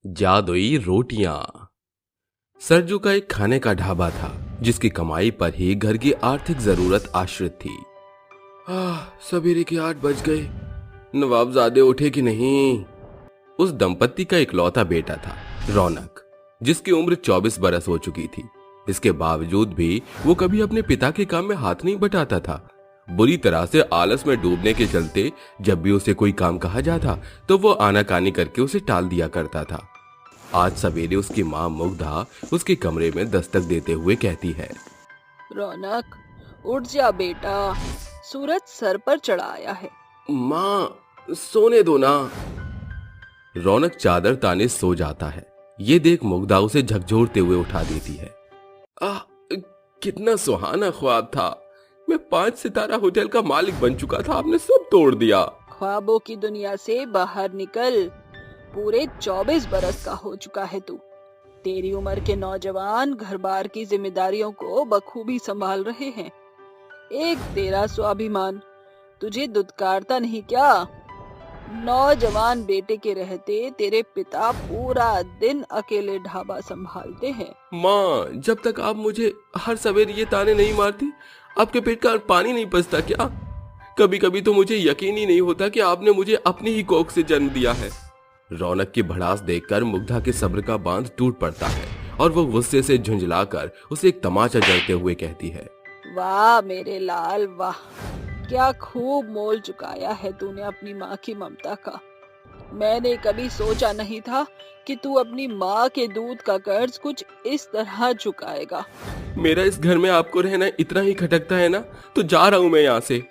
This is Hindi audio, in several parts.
जादुई रोटियां। सरजू का एक खाने का ढाबा था जिसकी कमाई पर ही घर की आर्थिक जरूरत आश्रित थी। सवेरे के 8 बज गए, नवाबजादे उठे कि नहीं। उस दंपत्ति का इकलौता बेटा था रौनक, जिसकी उम्र 24 बरस हो चुकी थी। इसके बावजूद भी वो कभी अपने पिता के काम में हाथ नहीं बटाता था। बुरी तरह से आलस में डूबने के चलते जब भी उसे कोई काम कहा जाता तो वो आनाकानी करके उसे टाल दिया करता था। आज सवेरे उसकी माँ मुग्धा उसके कमरे में दस्तक देते हुए कहती है, रौनक, उठ जा बेटा, सूरज सर पर चढ़ा आया है। माँ सोने दो ना। रौनक चादर ताने सो जाता है। ये देख मुग्धा उसे झकझोरते हुए उठा देती है। कितना सुहाना ख्वाब था। मैं 5 सितारा होटल का मालिक बन चुका था, आपने सब तोड़ दिया। ख्वाबों की दुनिया से बाहर निकल। पूरे 24 बरस का हो चुका है तू। तेरी उम्र के नौजवान घर बार की जिम्मेदारियों को बखूबी संभाल रहे हैं। एक तेरा स्वाभिमान तुझे दुत्कारता नहीं क्या? नौजवान बेटे के रहते तेरे पिता पूरा दिन अकेले ढाबा संभालते हैं। माँ, जब तक आप मुझे हर सवेरे ये ताने नहीं मारती, आपके पेट का पानी नहीं पचता क्या? कभी कभी तो मुझे यकीन ही नहीं होता कि आपने मुझे अपनी ही कोख से जन्म दिया है। रौनक की भड़ास देखकर मुग्धा के सब्र का बांध टूट पड़ता है और वो गुस्से से झुंझलाकर उसे एक तमाचा जड़ते हुए कहती है, वाह मेरे लाल वाह, क्या खूब मोल चुकाया है तूने अपनी माँ की ममता का। मैंने कभी सोचा नहीं था कि तू अपनी माँ के दूध का कर्ज कुछ इस तरह चुकाएगा। मेरा इस घर में आपको रहना इतना ही खटकता है ना, तो जा रहा हूं मैं यहाँ से।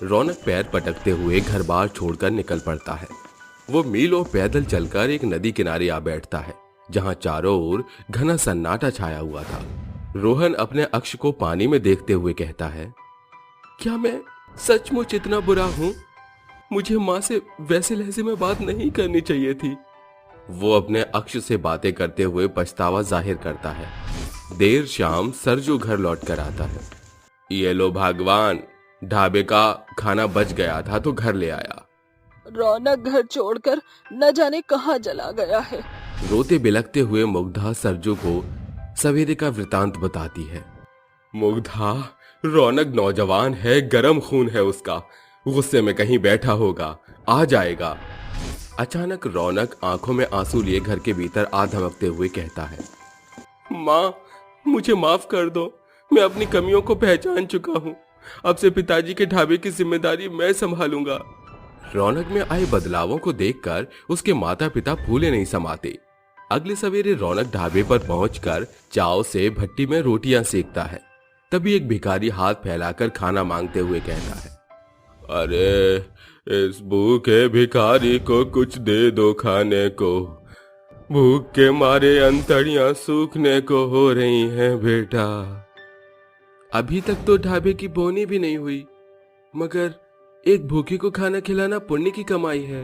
रौनक पैर पटकते हुए घर बार छोड़कर निकल पड़ता है। वो मीलों पैदल चलकर एक नदी किनारे आ बैठता है जहाँ चारों ओर घना सन्नाटा छाया हुआ था। रोहन अपने अक्ष को पानी में देखते हुए कहता है, क्या मैं सचमुच इतना बुरा हूं? मुझे माँ से वैसे लहजे में बात नहीं करनी चाहिए थी। वो अपने अक्ष से बातें करते हुए पछतावा जाहिर करता है। देर शाम सरजू घर लौट कर आता है। ये लो भगवान, ढाबे का खाना बच गया था तो घर ले आया। रौनक घर छोड़कर न जाने कहाँ चला गया है। रोते बिलखते हुए मुग्धा सरजू को सवेरे का वृतांत बताती है। मुग्धा, रौनक नौजवान है, गरम खून है उसका, गुस्से में कहीं बैठा होगा, आ जाएगा। अचानक रौनक आंखों में आंसू लिए घर के भीतर आ धमकते हुए कहता है, माँ मुझे माफ कर दो, मैं अपनी कमियों को पहचान चुका हूँ। अब से पिताजी के ढाबे की जिम्मेदारी मैं संभालूंगा। रौनक में आए बदलावों को देखकर उसके माता पिता फूले नहीं समाते। अगले सवेरे रौनक ढाबे पर पहुंचकर चाव से भट्टी में रोटियां सेकता है। तभी एक भिखारी हाथ फैलाकर खाना मांगते हुए कहता है, अरे इस भूखे भिखारी को कुछ दे दो खाने को, भूख के मारे अंतड़ियां सूखने को हो रही हैं बेटा। अभी तक तो ढाबे की बोनी भी नहीं हुई, मगर एक भूखे को खाना खिलाना पुण्य की कमाई है।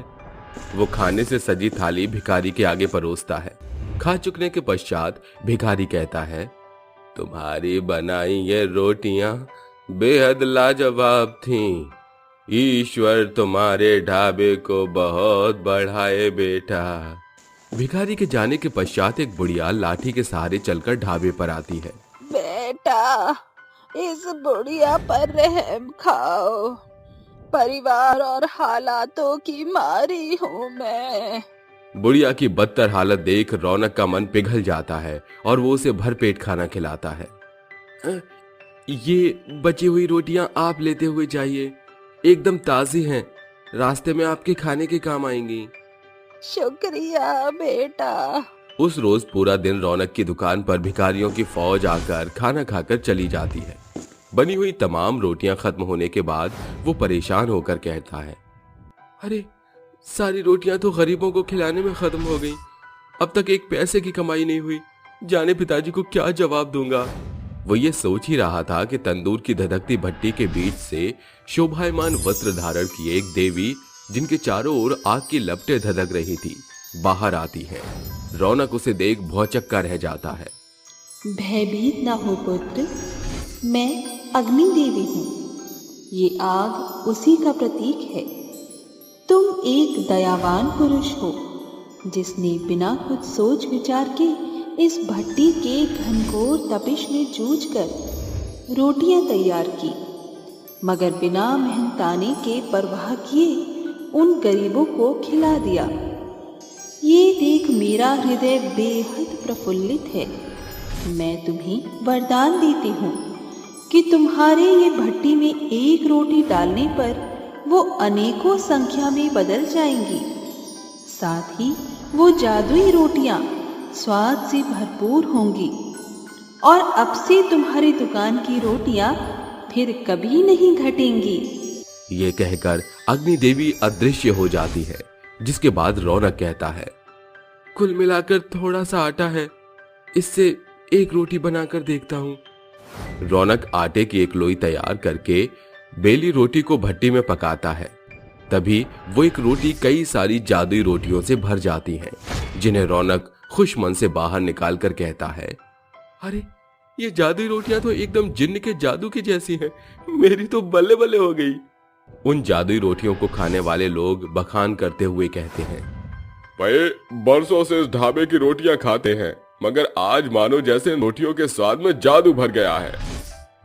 वो खाने से सजी थाली भिखारी के आगे परोसता है। खा चुकने के पश्चात भिखारी कहता है, तुम्हारी बनाई ये रोटियां बेहद लाजवाब थीं। ईश्वर तुम्हारे ढाबे को बहुत बढ़ाए बेटा। भिखारी के जाने के पश्चात एक बुढ़िया लाठी के सहारे चलकर ढाबे पर आती है। बेटा, इस बुढ़िया पर रहम खाओ, परिवार और हालातों की मारी हूँ मैं। बुढ़िया की बदतर हालत देख रौनक का मन पिघल जाता है और वो उसे भरपेट खाना खिलाता है। ये बची हुई रोटियां आप लेते हुए जाइए, एकदम ताजी हैं, रास्ते में आपके खाने के काम आएंगी। शुक्रिया बेटा। उस रोज पूरा दिन रौनक की दुकान पर भिखारियों की फौज आकर खाना खाकर चली जाती है। बनी हुई तमाम रोटियां खत्म होने के बाद वो परेशान होकर कहता है, अरे सारी रोटियां तो गरीबों को खिलाने में खत्म हो गई, अब तक एक पैसे की कमाई नहीं हुई, जाने पिताजी को क्या जवाब दूंगा। वो ये सोच ही रहा था कि तंदूर की धधकती भट्टी के बीच से शोभायमान वस्त्र धारण किए एक देवी, जिनके चारों ओर आग की लपटें धधक रही थी, बाहर आती है। रौनक उसे देख भौचक्का रह जाता है। भयभीत ना हो पुत्र, मैं अग्नि देवी हूँ। ये आग उसी का प्रतीक है। तुम एक दयावान पुरुष हो, जिसने बिना कुछ सोच विचार के इस भट्टी के घनघोर तपिश में जूझकर रोटियां तैयार की, मगर बिना मेहनताने के परवाह किए उन गरीबों को खिला दिया। ये देख मेरा हृदय बेहद प्रफुल्लित है। मैं तुम्हें वरदान देती हूँ कि तुम्हारे ये भट्टी में एक रोटी डालने पर वो अनेकों संख्या में बदल जाएंगी। साथ ही वो जादुई रोटियां स्वाद से भरपूर होंगी और अब से तुम्हारी दुकान की रोटियां फिर कभी नहीं घटेंगी। ये कहकर अग्नि देवी अदृश्य हो जाती है, जिसके बाद रौनक कहता है, कुल मिलाकर थोड़ा सा आटा है, इससे एक रोटी बनाकर देखता हूँ। रौनक आटे की एक लोई तैयार करके बेली रोटी को भट्टी में पकाता है। तभी वो एक रोटी कई सारी जादुई रोटियों से भर जाती है, जिन्हें रौनक खुश मन से बाहर निकाल कर कहता है, अरे ये जादुई रोटियां तो एकदम जिन्न के जादू की जैसी हैं, मेरी तो बल्ले बल्ले हो गई। उन जादुई रोटियों को खाने वाले लोग बखान करते हुए कहते हैं, भाई बरसों से इस ढाबे की रोटियां खाते हैं, मगर आज मानो जैसे रोटियों के स्वाद में जादू भर गया है।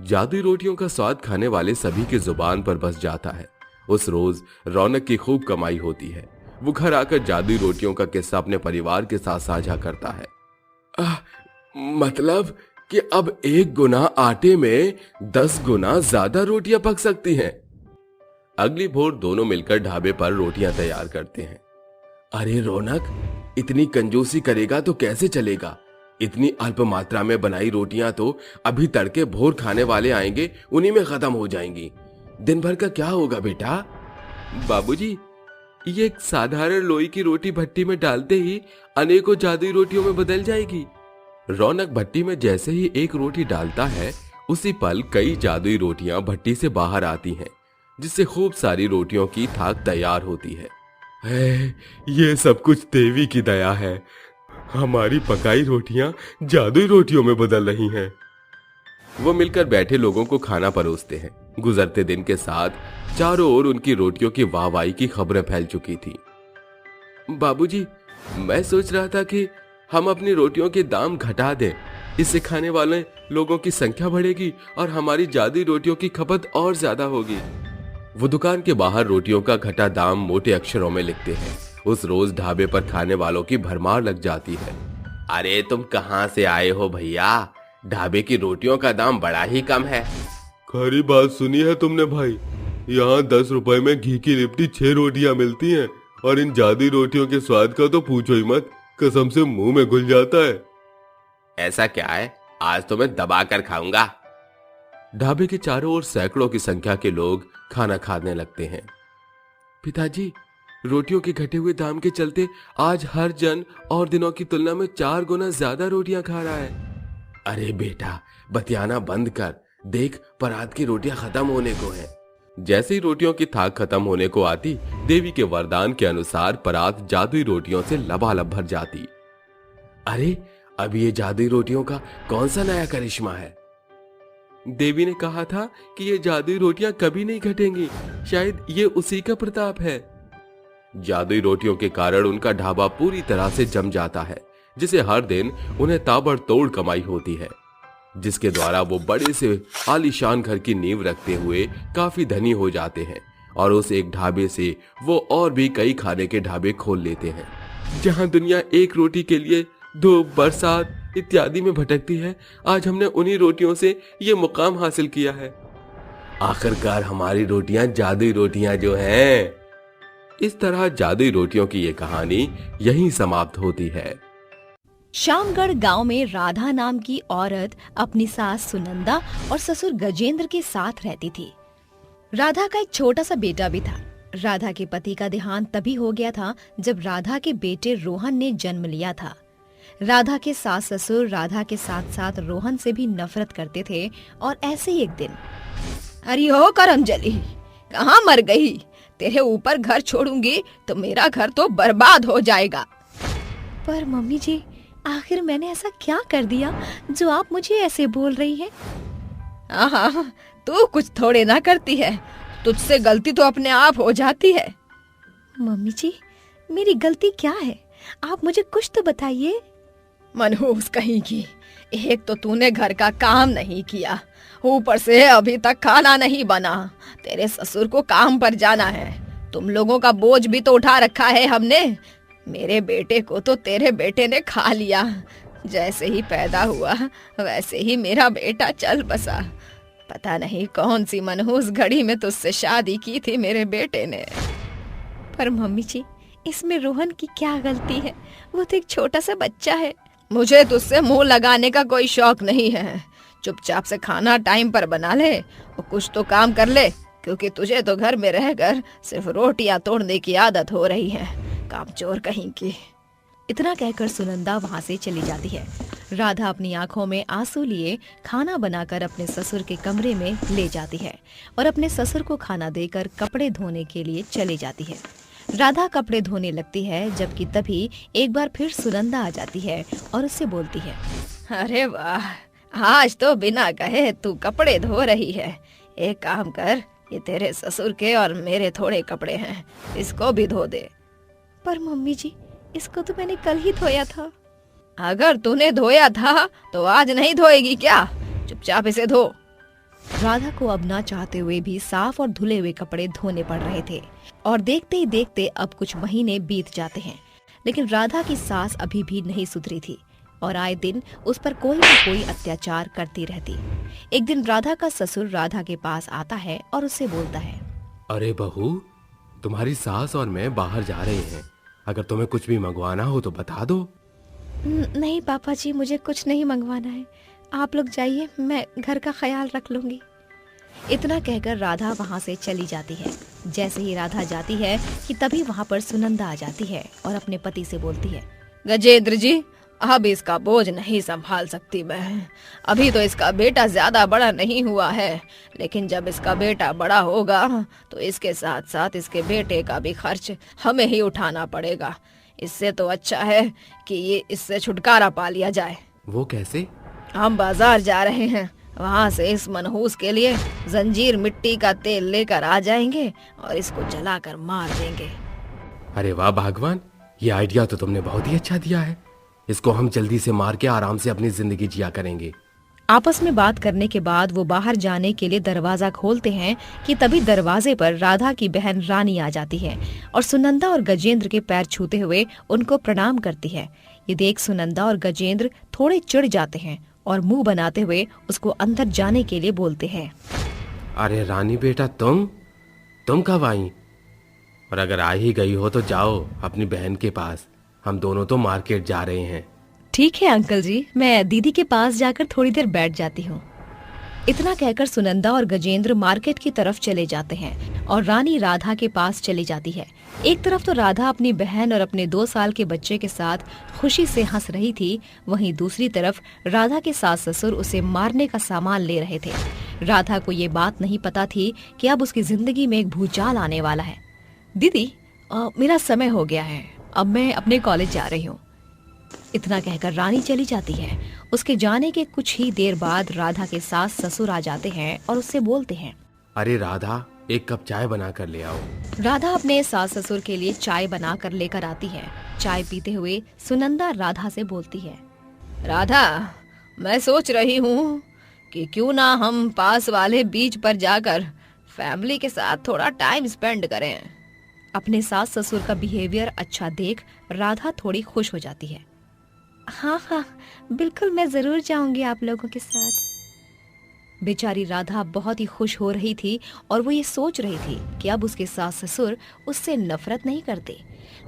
जादुई रोटियों का स्वाद खाने वाले सभी की जुबान पर बस जाता है। उस रोज रौनक की खूब कमाई होती है। वो घर आकर जादुई रोटियों का किस्सा अपने परिवार के साथ साझा करता है। मतलब कि अब 1 गुना आटे में 10 गुना ज्यादा रोटियां पक सकती हैं। अगली भोर दोनों मिलकर ढाबे पर रोटियां तैयार करते हैं। अरे रौनक, इतनी कंजूसी करेगा तो कैसे चलेगा? इतनी अल्प मात्रा में बनाई रोटियां तो अभी तड़के भोर खाने वाले आएंगे, उन्हीं में खत्म हो जाएंगी। दिन भर का क्या होगा बेटा? बाबूजी, ये एक साधारण लोई की रोटी भट्टी में डालते ही अनेकों जादुई रोटियों में बदल जाएगी। रौनक भट्टी में जैसे ही एक रोटी डालता है, उसी पल कई जादुई रोटियां भट्टी से बाहर आती हैं, जिससे खूब सारी रोटियों की थाक तैयार होती है। ये सब कुछ देवी की दया है। हमारी पकाई रोटियां जादुई रोटियों में बदल रही हैं। वो मिलकर बैठे लोगों को खाना परोसते हैं। गुजरते दिन के साथ चारों ओर उनकी रोटियों की वाहवाही की खबरें फैल चुकी थी। बाबूजी, मैं सोच रहा था कि हम अपनी रोटियों के दाम घटा दें। इससे खाने वाले लोगों की संख्या बढ़ेगी और हमारी जादुई रोटियों की खपत और ज्यादा होगी। वो दुकान के बाहर रोटियों का घटा दाम मोटे अक्षरों में लिखते हैं। उस रोज ढाबे पर खाने वालों की भरमार लग जाती है। अरे तुम कहां से आए हो भैया? ढाबे की रोटियों का दाम बड़ा ही कम है। खरी बात सुनी है तुमने भाई। यहाँ 10 रुपए में घी की लिपटी 6 रोटियां मिलती हैं, और इन जादुई रोटियों के स्वाद का तो पूछो ही मत, कसम से मुंह में घुल जाता है। ऐसा क्या है? आज तो मैं दबा कर खाऊंगा। ढाबे के चारों ओर सैकड़ों की संख्या के लोग खाना खाने लगते हैं। पिताजी, रोटियों के घटे हुए दाम के चलते आज हर जन और दिनों की तुलना में 4 गुना ज्यादा रोटियां खा रहा है। अरे बेटा, बतियाना बंद कर, देख परात की रोटियां खत्म होने को हैं। जैसे ही रोटियों की थाक खत्म होने को आती, देवी के वरदान के अनुसार परात जादुई रोटियों से लबालब भर जाती। अरे अब ये जादुई रोटियों का कौन सा नया करिश्मा है? देवी ने कहा था कि ये जादुई रोटियां कभी नहीं घटेंगी। शायद ये उसी का प्रताप है। जादुई रोटियों के कारण उनका ढाबा पूरी तरह से जम जाता है, जिसे हर दिन उन्हें ताबड़तोड़ कमाई होती है, जिसके द्वारा वो बड़े से आलीशान घर की नींव रखते हुए काफी धनी हो जाते हैं। और उस एक ढाबे से वो और भी कई खाने के ढाबे खोल लेते हैं। जहां दुनिया एक रोटी के लिए धूप, बरसात इत्यादि में भटकती है, आज हमने उन्हीं रोटियों से ये मुकाम हासिल किया है। आखिरकार हमारी रोटियां जादुई रोटियां जो हैं। इस तरह जादुई रोटियों की ये कहानी यहीं समाप्त होती है। श्यामगढ़ गांव में राधा नाम की औरत अपनी सास सुनंदा और ससुर गजेंद्र के साथ रहती थी। राधा का एक छोटा सा बेटा भी था। राधा के पति का देहांत तभी हो गया था जब राधा के बेटे रोहन ने जन्म लिया था। राधा के सास ससुर राधा के साथ साथ रोहन से भी नफरत करते थे। और ऐसे ही एक दिन, अरे हो करमजली, कहाँ मर गई? तेरे ऊपर घर छोड़ूंगी तो मेरा घर तो बर्बाद हो जाएगा। पर मम्मी जी, आखिर मैंने ऐसा क्या कर दिया जो आप मुझे ऐसे बोल रही हैं? हाँ, तू कुछ थोड़े ना करती है, तुझसे गलती तो अपने आप हो जाती है। मम्मी जी, मेरी गलती क्या है? आप मुझे कुछ तो बताइए। मनहूस कहीं की, एक तो तूने घर का काम नहीं किया, ऊपर से अभी तक खाना नहीं बना। तेरे ससुर को काम पर जाना है, तुम लोगों का बोझ भी तो उठा रखा है हमने। मेरे बेटे को तो तेरे बेटे ने खा लिया। जैसे ही पैदा हुआ वैसे ही मेरा बेटा चल बसा। पता नहीं कौन सी मनहूस घड़ी में तुझसे शादी की थी मेरे बेटे ने। पर मम्मी जी, इसमें रोहन की क्या गलती है? वो तो एक छोटा सा बच्चा है। मुझे तुझसे मुंह लगाने का कोई शौक नहीं है। चुपचाप से खाना टाइम पर बना ले और कुछ तो काम कर ले, क्योंकि तुझे तो घर में रहकर सिर्फ रोटियां तोड़ने की आदत हो रही है, कामचोर कहीं की। इतना कहकर सुनंदा वहां से चली जाती है। राधा अपनी आंखों में आंसू लिए खाना बनाकर अपने ससुर के कमरे में ले जाती है और अपने ससुर को खाना देकर कपड़े धोने के लिए चली जाती है। राधा कपड़े धोने लगती है, जबकि तभी एक बार फिर सुनंदा आ जाती है और उससे बोलती है, अरे वाह, आज तो बिना कहे तू कपड़े धो रही है। एक काम कर, ये तेरे ससुर के और मेरे थोड़े कपड़े हैं, इसको भी धो दे। पर मम्मी जी, इसको तो मैंने कल ही धोया था। अगर तूने धोया था तो आज नहीं धोएगी क्या? चुपचाप इसे धो। राधा को अब ना चाहते हुए भी साफ और धुले हुए कपड़े धोने पड़ रहे थे और देखते ही देखते अब कुछ महीने बीत जाते हैं, लेकिन राधा की सास अभी भी नहीं सुधरी थी और आए दिन उस पर कोई न कोई अत्याचार करती रहती। एक दिन राधा का ससुर राधा के पास आता है और उससे बोलता है, अरे बहू, तुम्हारी सास और मैं बाहर जा रहे हैं, अगर तुम्हें कुछ भी मंगवाना हो तो बता दो। नहीं पापा जी, मुझे कुछ नहीं मंगवाना है, आप लोग जाइए, मैं घर का ख्याल रख लूंगी। इतना कहकर राधा वहाँ से चली जाती है। जैसे ही राधा जाती है कि तभी वहाँ पर सुनंदा आ जाती है और अपने पति से बोलती है, गजेंद्र जी, अब इसका बोझ नहीं संभाल सकती मैं। अभी तो इसका बेटा ज्यादा बड़ा नहीं हुआ है, लेकिन जब इसका बेटा बड़ा होगा तो इसके साथ साथ इसके बेटे का भी खर्च हमें ही उठाना पड़ेगा। इससे तो अच्छा है कि ये इससे छुटकारा पा लिया जाए। वो कैसे? हम बाजार जा रहे हैं, वहाँ से इस मनहूस के लिए जंजीर मिट्टी का तेल लेकर आ जाएंगे और इसको जलाकर मार देंगे। अरे वाह भगवान, ये आइडिया तो तुमने बहुत ही अच्छा दिया है। इसको हम जल्दी से मार के आराम से अपनी जिंदगी जिया करेंगे। आपस में बात करने के बाद वो बाहर जाने के लिए दरवाजा खोलते हैं कि तभी दरवाजे पर राधा की बहन रानी आ जाती है और सुनंदा और गजेंद्र के पैर छूते हुए उनको प्रणाम करती है। ये देख सुनंदा और गजेंद्र थोड़े चिढ़ जाते हैं और मुंह बनाते हुए उसको अंदर जाने के लिए बोलते हैं। अरे रानी बेटा, तुम कब आई? और अगर आ ही गई हो तो जाओ अपनी बहन के पास, हम दोनों तो मार्केट जा रहे हैं। ठीक है अंकल जी, मैं दीदी के पास जाकर थोड़ी देर बैठ जाती हूँ। इतना कहकर सुनंदा और गजेंद्र मार्केट की तरफ चले जाते हैं और रानी राधा के पास चली जाती है। एक तरफ तो राधा अपनी बहन और अपने 2 साल के बच्चे के साथ खुशी से हंस रही थी, वहीं दूसरी तरफ राधा के सास ससुर उसे मारने का सामान ले रहे थे। राधा को ये बात नहीं पता थी कि अब उसकी जिंदगी में एक भूचाल आने वाला है। दीदी, मेरा समय हो गया है, अब मैं अपने कॉलेज जा रही हूँ। इतना कहकर रानी चली जाती है। उसके जाने के कुछ ही देर बाद राधा के सास ससुर आ जाते हैं और उससे बोलते हैं, अरे राधा, एक कप चाय बना कर ले आओ। राधा अपने सास ससुर के लिए चाय बना कर लेकर आती है। चाय पीते हुए सुनंदा राधा से बोलती है, राधा, मैं सोच रही हूँ कि क्यों ना हम पास वाले बीच पर जाकर फैमिली के साथ थोड़ा टाइम स्पेंड करें। अपने सास ससुर का बिहेवियर अच्छा देख राधा थोड़ी खुश हो जाती है। हाँ हाँ, बिल्कुल, मैं जरूर जाऊंगी आप लोगों के साथ। बेचारी राधा बहुत ही खुश हो रही थी और वो ये सोच रही थी कि अब उसके सास ससुर उससे नफरत नहीं करते,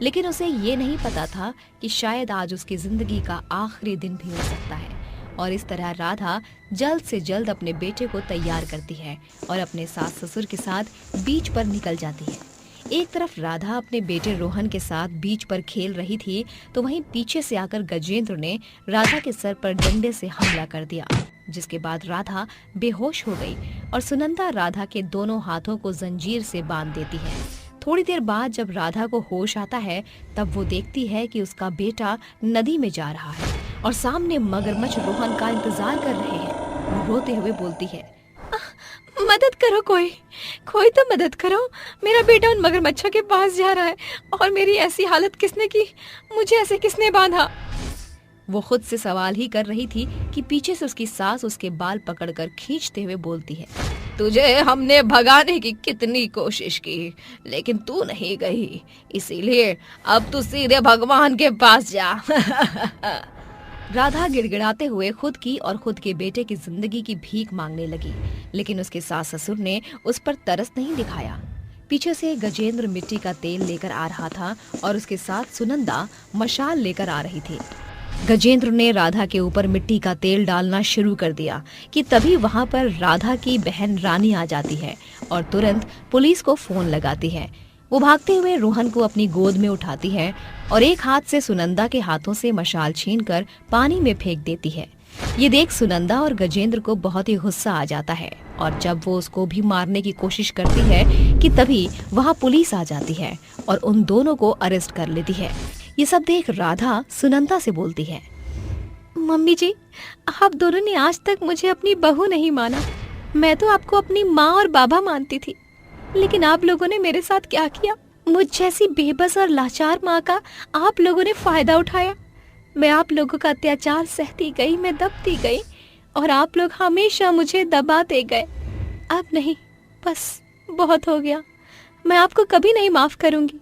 लेकिन उसे ये नहीं पता था कि शायद आज उसकी जिंदगी का आखिरी दिन भी हो सकता है। और इस तरह राधा जल्द से जल्द अपने बेटे को तैयार करती है और अपने सास ससुर के साथ बीच पर निकल जाती है। एक तरफ राधा अपने बेटे रोहन के साथ बीच पर खेल रही थी, तो वहीं पीछे से आकर गजेंद्र ने राधा के सर पर डंडे से हमला कर दिया, जिसके बाद राधा बेहोश हो गई और सुनंदा राधा के दोनों हाथों को जंजीर से बांध देती है। थोड़ी देर बाद जब राधा को होश आता है, तब वो देखती है कि उसका बेटा नदी में जा रहा है और सामने मगरमच्छ रोहन का इंतजार कर रहे हैं। वो रोते हुए बोलती है, मदद करो, कोई कोई तो मदद करो। मेरा बेटा उन मगरमच्छों के पास जा रहा है और मेरी ऐसी हालत किसने की, मुझे ऐसे किसने बांधा। वो खुद से सवाल ही कर रही थी कि पीछे से उसकी सास उसके बाल पकड़कर खींचते हुए बोलती है, तुझे हमने भगाने की कितनी कोशिश की लेकिन तू नहीं गई, इसीलिए अब तू सीधे भगवान के पास जा। राधा गिड़गिड़ाते हुए खुद की और खुद के बेटे की जिंदगी की भीख मांगने लगी, लेकिन उसके सास ससुर ने उस पर तरस नहीं दिखाया। पीछे से गजेंद्र मिट्टी का तेल लेकर आ रहा था और उसके साथ सुनंदा मशाल लेकर आ रही थी। गजेंद्र ने राधा के ऊपर मिट्टी का तेल डालना शुरू कर दिया कि तभी वहां पर राधा की बहन रानी आ जाती है और तुरंत पुलिस को फोन लगाती है। वो भागते हुए रोहन को अपनी गोद में उठाती है और एक हाथ से सुनंदा के हाथों से मशाल छीनकर पानी में फेंक देती है। ये देख सुनंदा और गजेंद्र को बहुत ही गुस्सा आ जाता है और जब वो उसको भी मारने की कोशिश करती है कि तभी वहाँ पुलिस आ जाती है और उन दोनों को अरेस्ट कर लेती है। ये सब देख राधा सुनंदा से बोलती है, मम्मी जी, आप दोनों ने आज तक मुझे अपनी बहू नहीं माना। मैं तो आपको अपनी माँ और बाबा मानती थी, लेकिन आप लोगों ने मेरे साथ क्या किया। मुझ जैसी बेबस और लाचार माँ का आप लोगों ने फायदा उठाया। मैं आप लोगों का अत्याचार सहती गई, मैं दबती गई और आप लोग हमेशा मुझे दबाते गए। अब नहीं, बस बहुत हो गया, मैं आपको कभी नहीं माफ करूंगी।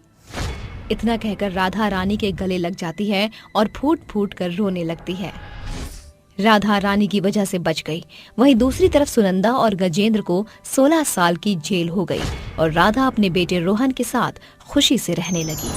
इतना कहकर राधा रानी के गले लग जाती है और फूट फूट कर रोने लगती है। राधा रानी की वजह से बच गई। वहीं दूसरी तरफ सुनंदा और गजेंद्र को 16 साल की जेल हो गई और राधा अपने बेटे रोहन के साथ खुशी से रहने लगी।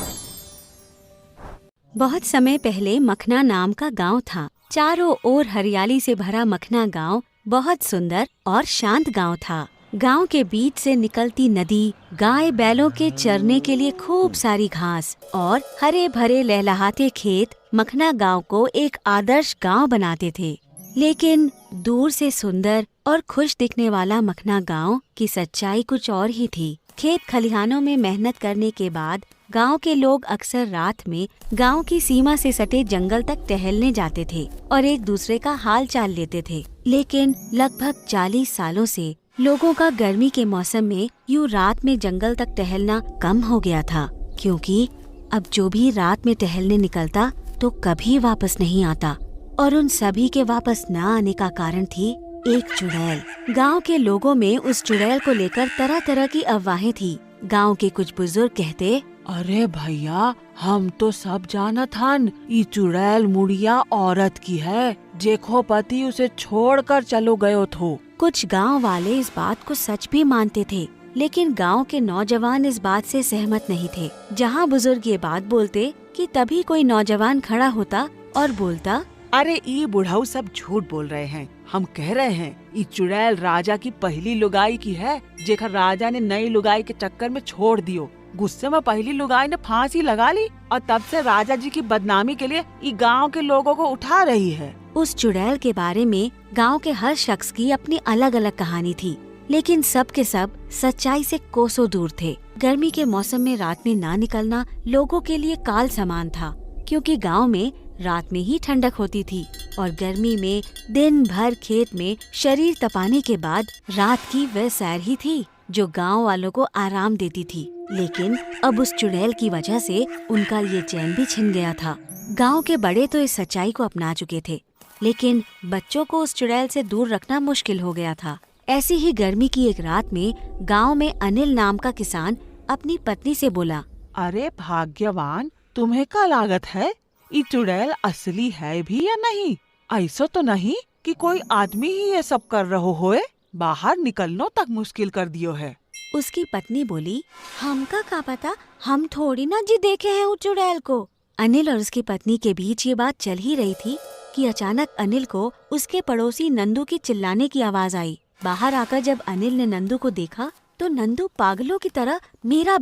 बहुत समय पहले मखना नाम का गांव था। चारों ओर हरियाली से भरा मखना गांव बहुत सुंदर और शांत गांव था। गांव के बीच से निकलती नदी, गाय बैलों के चरने के लिए खूब सारी घास और हरे भरे लहलहाते खेत मखना गांव को एक आदर्श गांव बनाते थे। लेकिन दूर से सुंदर और खुश दिखने वाला मखना गांव की सच्चाई कुछ और ही थी। खेत खलिहानों में मेहनत करने के बाद गांव के लोग अक्सर रात में गांव की सीमा से सटे जंगल तक टहलने जाते थे और एक दूसरे का हाल चाल लेते थे। लेकिन लगभग 40 सालों से लोगों का गर्मी के मौसम में यूं रात में जंगल तक टहलना कम हो गया था, क्योंकि अब जो भी रात में टहलने निकलता तो कभी वापस नहीं आता। और उन सभी के वापस न आने का कारण थी एक चुड़ैल। गांव के लोगों में उस चुड़ैल को लेकर तरह तरह की अफवाहें थी। गांव के कुछ बुजुर्ग कहते, अरे भैया, हम तो सब जानत हन, ई चुड़ैल मुड़िया औरत की है, जेखो पति उसे छोड़कर चलो गयो थो। कुछ गांव वाले इस बात को सच भी मानते थे, लेकिन गांव के नौजवान इस बात से सहमत नहीं थे। जहां बुजुर्ग ये बात बोलते कि तभी कोई नौजवान खड़ा होता और बोलता, अरे ई बुढ़ाऊ सब झूठ बोल रहे हैं। हम कह रहे हैं ई चुड़ैल राजा की पहली लुगाई की है, जेकर राजा ने नई लुगाई के चक्कर में छोड़ दियो। गुस्से में पहली लुगाई ने फांसी लगा ली और तब से राजा जी की बदनामी के लिए ई गांव के लोगों को उठा रही है। उस चुड़ैल के बारे में गांव के हर शख्स की अपनी अलग अलग कहानी थी, लेकिन सब के सब सच्चाई से कोसों दूर थे। गर्मी के मौसम में रात में ना निकलना लोगों के लिए काल समान था, क्योंकि गांव में रात में ही ठंडक होती थी और गर्मी में दिन भर खेत में शरीर तपाने के बाद रात की वह सैर ही थी जो गांव वालों को आराम देती थी। लेकिन अब उस चुड़ैल की वजह से उनका ये चैन भी छिन गया था। गांव के बड़े तो इस सच्चाई को अपना चुके थे, लेकिन बच्चों को उस चुड़ैल से दूर रखना मुश्किल हो गया था। ऐसी ही गर्मी की एक रात में गांव में अनिल नाम का किसान अपनी पत्नी से बोला, अरे भाग्यवान, तुम्हें क्या लागत है, ये चुड़ैल असली है भी या नहीं? ऐसा तो नहीं कि कोई आदमी ही ये सब कर रहो होए, बाहर निकलनो तक मुश्किल कर दियो है। उसकी पत्नी बोली, हमका क्या पता, हम थोड़ी ना जी देखे हैं उस चुड़ैल को। अनिल और उसकी पत्नी के बीच ये बात चल ही रही थी कि अचानक अनिल को उसके पड़ोसी नंदू की चिल्लाने की आवाज आई। बाहर आकर जब अनिल ने नंदू को देखा तो नंदू पागलों की तरह मेरा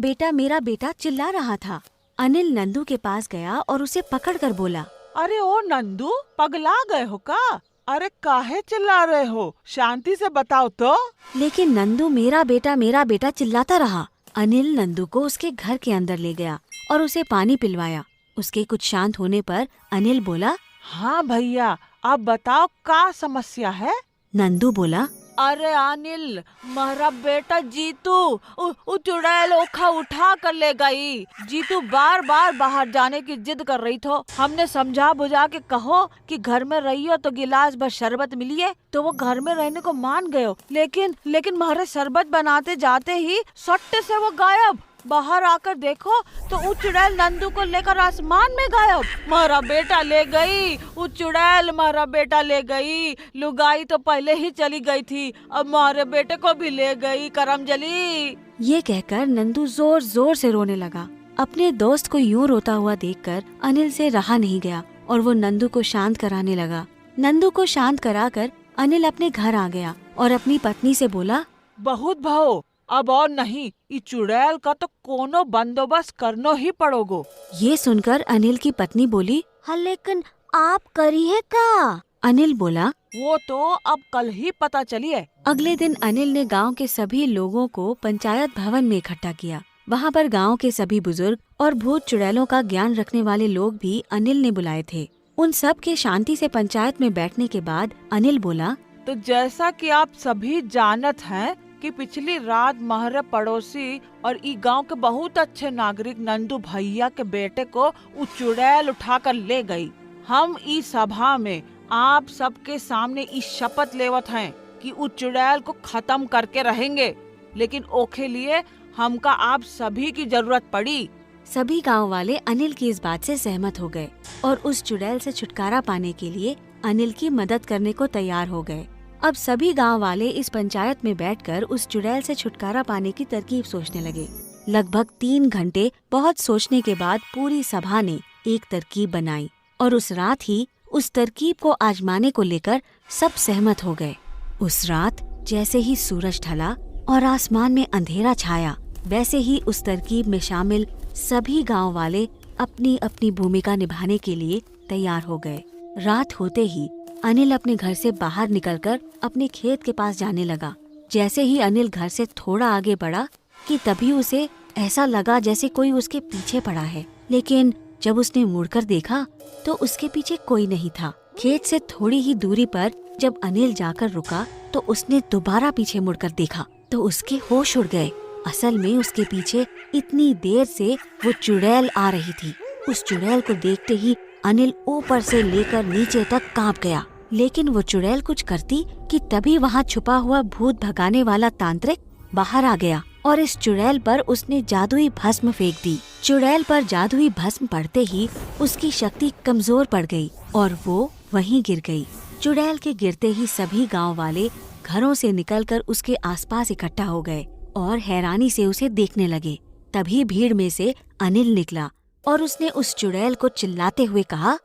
बेटा चिल्ला रहा था। अनिल नंदू के पास गया और उसे पकड़कर बोला, अरे ओ नंदू, पगला गए हो का? अरे काहे चिल्ला रहे हो, शांति से बताओ तो। लेकिन नंदू मेरा बेटा चिल्लाता रहा। अनिल नंदू को उसके घर के अंदर ले गया और उसे पानी पिलवाया। उसके कुछ शांत होने पर अनिल बोला, हाँ भैया, अब बताओ क्या समस्या है? नंदू बोला, अरे अनिल, मेरा बेटा जीतू चुड़ैल ओखा उठा कर ले गई। जीतू बार बार बाहर जाने की जिद कर रही थी। हमने समझा बुझा के कहो कि घर में रहियो तो गिलास भर शरबत मिलिए, तो वो घर में रहने को मान गयो। लेकिन मारे शरबत बनाते जाते ही सट्टे से वो गायब। बाहर आकर देखो तो वो चुड़ैल नंदू को लेकर आसमान में गायब। मारा बेटा ले गई, वो चुड़ैल मारा बेटा ले गई। लुगाई तो पहले ही चली गई थी, अब मारे बेटे को भी ले गई करमजली। ये कहकर नंदू जोर जोर से रोने लगा। अपने दोस्त को यूं रोता हुआ देखकर अनिल से रहा नहीं गया और वो नंदू को शांत कराने लगा। नंदू को शांत कराकर अनिल अपने घर आ गया और अपनी पत्नी से बोला, बहुत भाव, अब और नहीं, ये चुड़ैल का तो कोनो बंदोबस्त करनो ही पड़ोगो। ये सुनकर अनिल की पत्नी बोली, हाँ लेकिन आप करी है का? अनिल बोला, वो तो अब कल ही पता चली है। अगले दिन अनिल ने गांव के सभी लोगों को पंचायत भवन में इकट्ठा किया। वहाँ पर गांव के सभी बुजुर्ग और भूत चुड़ैलों का ज्ञान रखने वाले लोग भी अनिल ने बुलाए थे। उन सब के शांति से पंचायत में बैठने के बाद अनिल बोला, तो जैसा कि आप सभी जानत हैं कि पिछली रात महरे पड़ोसी और ई गांव के बहुत अच्छे नागरिक नंदू भैया के बेटे को चुड़ैल उठाकर ले गई। हम इस सभा में आप सबके सामने इस शपथ लेवत हैं कि उस चुड़ैल को खत्म करके रहेंगे, लेकिन ओखे लिए हमका आप सभी की जरूरत पड़ी। सभी गांव वाले अनिल की इस बात से सहमत हो गए और उस चुड़ैल से छुटकारा पाने के लिए अनिल की मदद करने को तैयार हो गए। अब सभी गांव वाले इस पंचायत में बैठकर उस चुड़ैल से छुटकारा पाने की तरकीब सोचने लगे। लगभग 3 घंटे बहुत सोचने के बाद पूरी सभा ने एक तरकीब बनाई और उस रात ही उस तरकीब को आजमाने को लेकर सब सहमत हो गए। उस रात जैसे ही सूरज ढला और आसमान में अंधेरा छाया, वैसे ही उस तरकीब में शामिल सभी गांव वाले अपनी अपनी भूमिका निभाने के लिए तैयार हो गए। रात होते ही अनिल अपने घर से बाहर निकलकर अपने खेत के पास जाने लगा। जैसे ही अनिल घर से थोड़ा आगे बढ़ा कि तभी उसे ऐसा लगा जैसे कोई उसके पीछे पड़ा है, लेकिन जब उसने मुड़कर देखा तो उसके पीछे कोई नहीं था। खेत से थोड़ी ही दूरी पर जब अनिल जाकर रुका तो उसने दोबारा पीछे मुड़कर देखा तो उसके होश उड़ गए। असल में उसके पीछे इतनी देर से वो चुड़ैल आ रही थी। उस चुड़ैल को देखते ही अनिल ऊपर से लेकर नीचे तक कांप गया, लेकिन वो चुड़ैल कुछ करती कि तभी वहाँ छुपा हुआ भूत भगाने वाला तांत्रिक बाहर आ गया और इस चुड़ैल पर उसने जादुई भस्म फेंक दी। चुड़ैल पर जादुई भस्म पड़ते ही उसकी शक्ति कमजोर पड़ गई और वो वहीं गिर गई। चुड़ैल के गिरते ही सभी गांव वाले घरों से निकलकर उसके आसपास इकट्ठा हो गए और हैरानी से उसे देखने लगे। तभी भीड़ में से अनिल निकला और उसने उस चुड़ैल को चिल्लाते हुए कहा,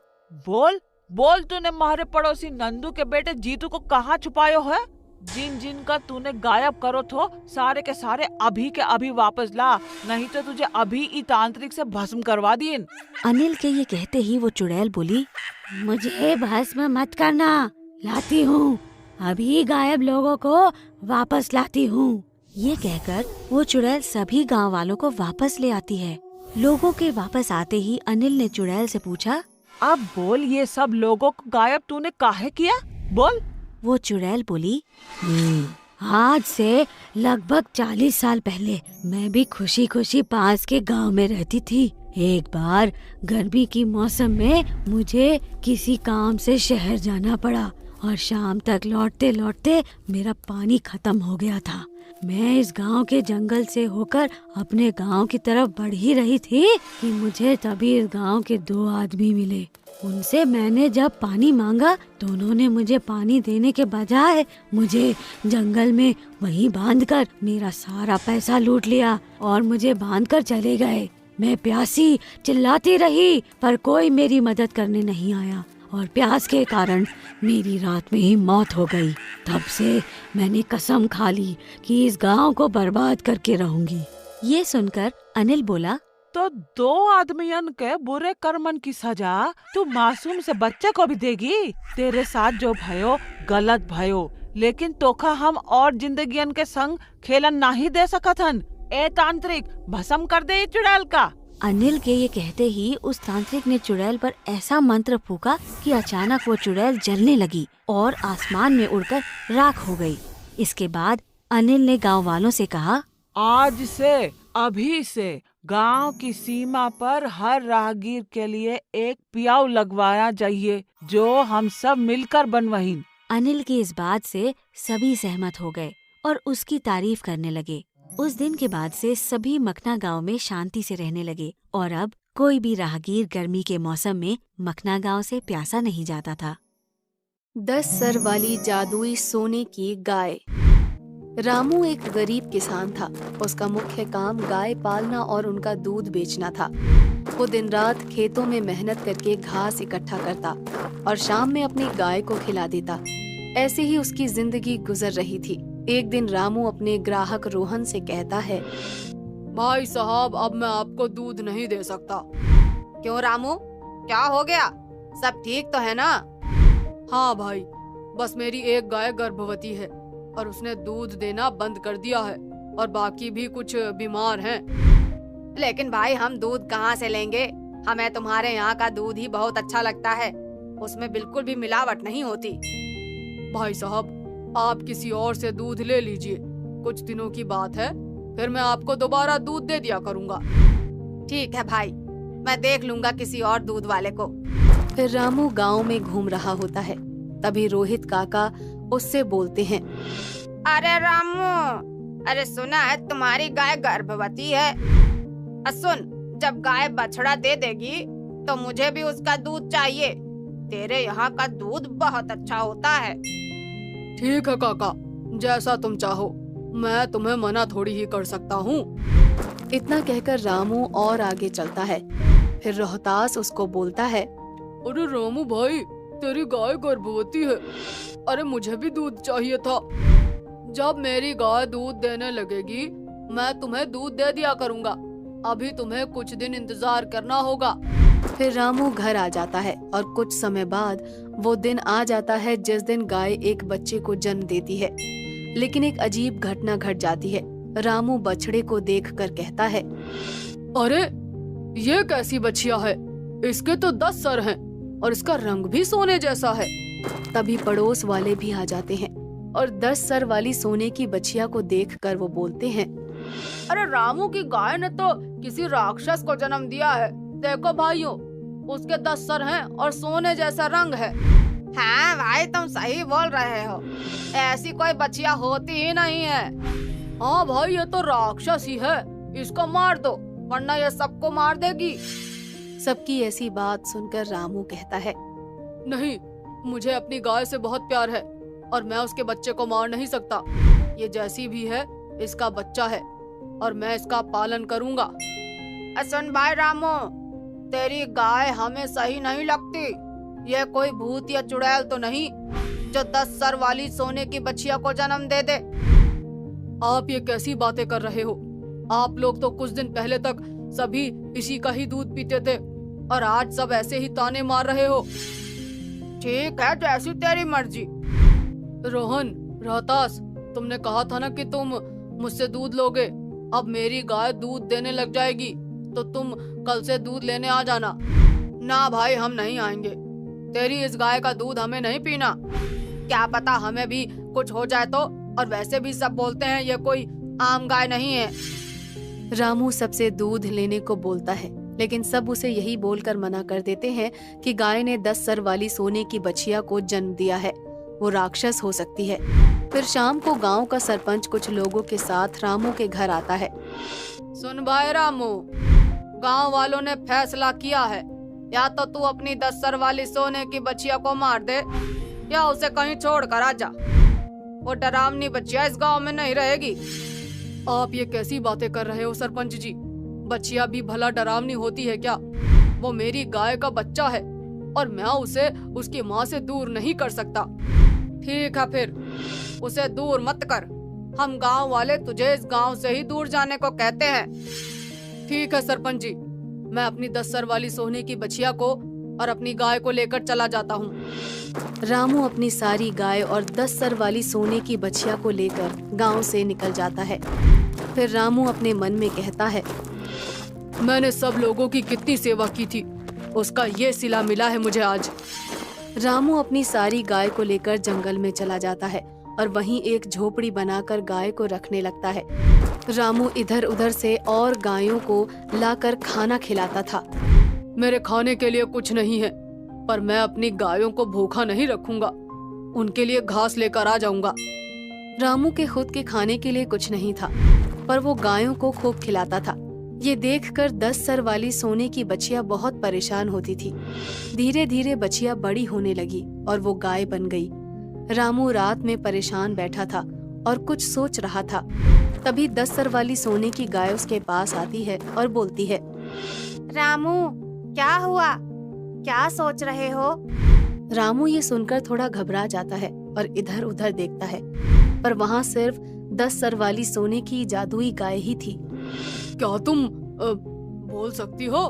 बोल बोल, तूने मारे पड़ोसी नंदू के बेटे जीतू को कहाँ छुपायो है? जिन का तूने गायब करो थो सारे के सारे अभी के अभी वापस ला, नहीं तो तुझे अभी ई तांत्रिक से भस्म करवा दिए। अनिल के ये कहते ही वो चुड़ैल बोली, मुझे भस्म मत करना, लाती हूँ, अभी गायब लोगों को वापस लाती हूँ। ये कहकर वो चुड़ैल सभी गांव वालों को वापस ले आती है। लोगों के वापस आते ही अनिल ने चुड़ैल से पूछा, अब बोल, ये सब लोगों को गायब तूने काहे किया? बोल। वो चुड़ैल बोली, आज से लगभग 40 साल पहले मैं भी खुशी खुशी पास के गांव में रहती थी। एक बार गर्मी की मौसम में मुझे किसी काम से शहर जाना पड़ा और शाम तक लौटते लौटते मेरा पानी खत्म हो गया था। मैं इस गांव के जंगल से होकर अपने गांव की तरफ बढ़ ही रही थी कि मुझे तभी इस गांव के 2 आदमी मिले। उनसे मैंने जब पानी मांगा तो उन्होंने मुझे पानी देने के बजाय मुझे जंगल में वहीं बांधकर मेरा सारा पैसा लूट लिया और मुझे बांधकर चले गए। मैं प्यासी चिल्लाती रही पर कोई मेरी मदद करने नहीं आया और प्यास के कारण मेरी रात में ही मौत हो गई। तब से मैंने कसम खा ली कि इस गांव को बर्बाद करके रहूंगी। ये सुनकर अनिल बोला, तो 2 आदमियन के बुरे कर्मन की सजा तू मासूम से बच्चे को भी देगी? तेरे साथ जो भयो गलत भयो, लेकिन तोखा हम और जिंदगियन के संग खेलन नहीं दे सकथन। ए तांत्रिक, भस्म कर दे चुड़ैल का। अनिल के ये कहते ही उस तांत्रिक ने चुड़ैल पर ऐसा मंत्र फूका कि अचानक वो चुड़ैल जलने लगी और आसमान में उड़कर राख हो गई। इसके बाद अनिल ने गांव वालों से कहा, आज से अभी से गांव की सीमा पर हर राहगीर के लिए एक पियाऊ लगवाना चाहिए, जो हम सब मिलकर बनवाइन। अनिल की इस बात से सभी सहमत हो गए और उसकी तारीफ करने लगे। उस दिन के बाद से सभी मखना गांव में शांति से रहने लगे और अब कोई भी राहगीर गर्मी के मौसम में मखना गांव से प्यासा नहीं जाता था। 10 सर वाली जादुई सोने की गाय। रामू एक गरीब किसान था। उसका मुख्य काम गाय पालना और उनका दूध बेचना था। वो दिन रात खेतों में मेहनत करके घास इकट्ठा करता और शाम में अपनी गाय को खिला देता। ऐसे ही उसकी जिंदगी गुजर रही थी। एक दिन रामू अपने ग्राहक रोहन से कहता है, भाई साहब, अब मैं आपको दूध नहीं दे सकता। क्यों रामू, क्या हो गया? सब ठीक तो है ना? हाँ भाई, बस मेरी एक गाय गर्भवती है और उसने दूध देना बंद कर दिया है और बाकी भी कुछ बीमार हैं। लेकिन भाई, हम दूध कहाँ से लेंगे? हमें तुम्हारे यहाँ का दूध ही बहुत अच्छा लगता है। उसमें बिल्कुल भी मिलावट नहीं होती। भाई साहब, आप किसी और से दूध ले लीजिए। कुछ दिनों की बात है, फिर मैं आपको दोबारा दूध दे दिया करूँगा। ठीक है भाई, मैं देख लूँगा किसी और दूध वाले को। फिर रामू गांव में घूम रहा होता है। तभी रोहित काका उससे बोलते हैं, अरे रामू, अरे सुना है तुम्हारी गाय गर्भवती है। सुन, जब गाय बछड़ा दे देगी तो मुझे भी उसका दूध चाहिए। तेरे यहाँ का दूध बहुत अच्छा होता है। ठीक है काका, जैसा तुम चाहो। मैं तुम्हें मना थोड़ी ही कर सकता हूँ। इतना कहकर रामू और आगे चलता है। फिर रोहतास उसको बोलता है, अरे रामू भाई, तेरी गाय गर्भवती है। अरे मुझे भी दूध चाहिए था। जब मेरी गाय दूध देने लगेगी मैं तुम्हें दूध दे दिया करूँगा। अभी तुम्हें कुछ दिन इंतजार करना होगा। फिर रामू घर आ जाता है और कुछ समय बाद वो दिन आ जाता है जिस दिन गाय एक बच्चे को जन्म देती है। लेकिन एक अजीब घटना घट जाती है। रामू बछड़े को देखकर कहता है, अरे ये कैसी बछिया है? इसके तो 10 सर हैं और इसका रंग भी सोने जैसा है। तभी पड़ोस वाले भी आ जाते हैं और 10 सर वाली सोने की बछिया को देखकर वो बोलते हैं, अरे रामू की गाय ने तो किसी राक्षस को जन्म दिया है। देखो भाइयों, उसके 10 सर हैं और सोने जैसा रंग है। हाँ भाई, तुम सही बोल रहे हो। ऐसी कोई बच्चियाँ होती ही नहीं है। हाँ भाई, ये तो राक्षस ही है। इसको मार दो, वरना ये सबको मार देगी। सबकी ऐसी बात सुनकर रामू कहता है, नहीं, मुझे अपनी गाय से बहुत प्यार है और मैं उसके बच्चे को मार नहीं सकता। ये जैसी भी है, इसका बच्चा है और मैं इसका पालन करूँगा। सुन भाई रामू, तेरी गाय हमें सही नहीं लगती। ये कोई भूत या चुड़ैल तो नहीं जो 10 सर वाली सोने की बच्चिया को जन्म दे दे। आप ये कैसी बातें कर रहे हो? आप लोग तो कुछ दिन पहले तक सभी इसी का ही दूध पीते थे और आज सब ऐसे ही ताने मार रहे हो। ठीक है, जैसी तेरी मर्जी। रोहन, रोहतास, तुमने कहा था ना कि तुम मुझसे दूध लोगे। अब मेरी गाय दूध देने लग जाएगी तो तुम कल से दूध लेने आ जाना। ना भाई, हम नहीं आएंगे। तेरी इस गाय का दूध हमें नहीं पीना। क्या पता हमें भी कुछ हो जाए तो। और वैसे भी सब बोलते हैं ये कोई आम गाय नहीं है। रामू सबसे दूध लेने को बोलता है, लेकिन सब उसे यही बोलकर मना कर देते हैं कि गाय ने 10 सर वाली सोने की बछिया को जन्म दिया है, वो राक्षस हो सकती है। फिर शाम को गांव का सरपंच कुछ लोगों के साथ रामू के घर आता है। सुन भाई रामू, गांव वालों ने फैसला किया है, या तो तू अपनी 10 सर वाली सोने की बच्चिया को मार दे या उसे कहीं छोड़ कर आ जा। वो डरावनी बच्चिया इस गांव में नहीं रहेगी। आप ये कैसी बातें कर रहे हो सरपंच जी? बच्चिया भी भला डरावनी होती है क्या? वो मेरी गाय का बच्चा है और मैं उसे उसकी माँ से दूर नहीं कर सकता। ठीक है, फिर उसे दूर मत कर। हम गांव वाले तुझे इस गांव से ही दूर जाने को कहते हैं। ठीक है सरपंच जी, मैं अपनी 10 सर वाली सोने की बछिया को और अपनी गाय को लेकर चला जाता हूँ। रामू अपनी सारी गाय और 10 सर वाली सोने की बछिया को लेकर गांव से निकल जाता है। फिर रामू अपने मन में कहता है, मैंने सब लोगों की कितनी सेवा की थी, उसका ये सिला मिला है मुझे आज। रामू अपनी सारी गाय को लेकर जंगल में चला जाता है और वहीं एक झोपड़ी बनाकर गाय को रखने लगता है। रामू इधर उधर से और गायों को लाकर खाना खिलाता था। मेरे खाने के लिए कुछ नहीं है, पर मैं अपनी गायों को भूखा नहीं रखूंगा। उनके लिए घास लेकर आ जाऊंगा। रामू के खुद के खाने के लिए कुछ नहीं था, पर वो गायों को खूब खिलाता था। ये देखकर 10 सर वाली सोने की बछिया बहुत परेशान होती थी। धीरे धीरे बछिया बड़ी होने लगी और वो गाय बन गई। रामू रात में परेशान बैठा था और कुछ सोच रहा था। तभी 10 सर वाली सोने की गाय उसके पास आती है और बोलती है, रामू क्या हुआ, क्या सोच रहे हो? रामू ये सुनकर थोड़ा घबरा जाता है और इधर उधर देखता है, पर वहाँ सिर्फ 10 सर वाली सोने की जादुई गाय ही थी। क्या तुम बोल सकती हो?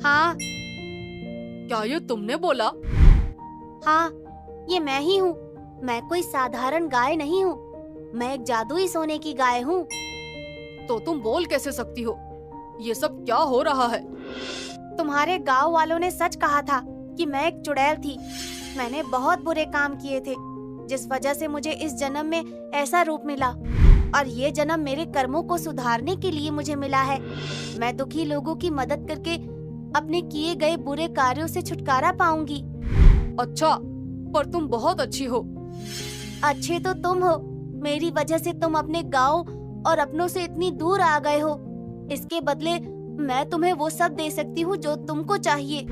हाँ। क्या ये तुमने बोला? हाँ, ये मैं ही हूँ। मैं कोई साधारण गाय नहीं हूँ, मैं एक जादुई सोने की गाय हूँ। तो तुम बोल कैसे सकती हो? ये सब क्या हो रहा है? तुम्हारे गांव वालों ने सच कहा था कि मैं एक चुड़ैल थी। मैंने बहुत बुरे काम किए थे, जिस वजह से मुझे इस जन्म में ऐसा रूप मिला, और ये जन्म मेरे कर्मों को सुधारने के लिए मुझे मिला है। मैं दुखी लोगों की मदद करके अपने किए गए बुरे कार्यों से छुटकारा पाऊंगी। अच्छा, पर तुम बहुत अच्छी हो। अच्छे तो तुम हो। मेरी वजह से तुम अपने गांव और अपनों से इतनी दूर आ गए हो। इसके बदले मैं तुम्हें वो सब दे सकती हूँ जो तुमको चाहिए।